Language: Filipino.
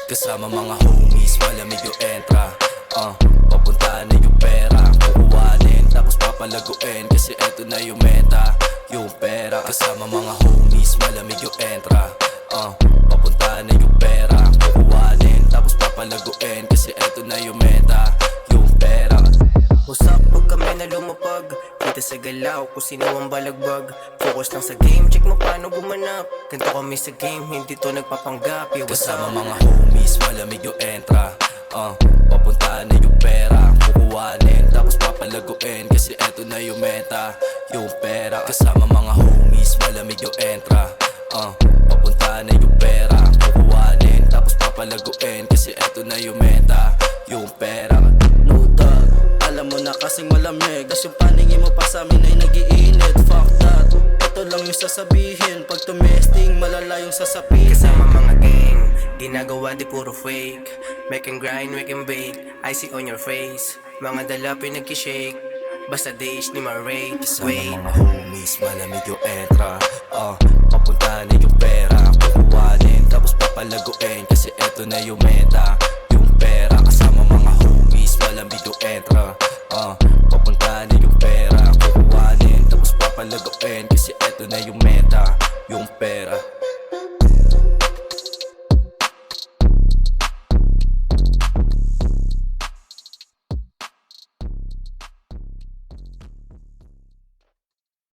Kasama mga homies, malamig yung entra. Papuntaan na yung pera, kukuhanin tapos papalaguin, kasi eto na yung meta, yung pera. Kasama mga homies, malamig yung entra. Papuntaan na yung pera, kukuhanin tapos papalaguin, kasi eto na yung meta, yung pera. Usap pag kami na lumapag, kita sa galaw kung sino ang balagbag. Focus lang sa game, check mo paano gumanap. Ganto kami sa game, hindi to nagpapanggap. Kasama mga homies, malamig yung entra. Papuntaan na yung pera, kukuhanin tapos papalaguin, kasi eto na yung meta, yung pera. Kasama mga homies, malamig yung entra. Papuntaan na yung pera, kukuhanin tapos papalaguin, kasi eto na yung meta, yung pera. No doubt, alam mo na kasing malamig, tas yung paningin mo pa sa amin ay nag-iinit. Fuck that, ito lang yung sasabihin, pag tumesting malala yung sasapihin. Kasama mga gang, ginagawa di puro fake. Make and grind, make and bake, I see on your face. Mga dala pinagkishake, basta days ni ma-rate. Kasama mga homies, malamig yung entra. Papuntahan na yung pera, kukuhanin tapos papalaguin, kasi eto na yung meta, yung pera. Kasama mga homies, malamig yung entra. Papuntahan na yung pera, kukuhanin tapos papalaguin, kasi eto na yung meta, yung pera.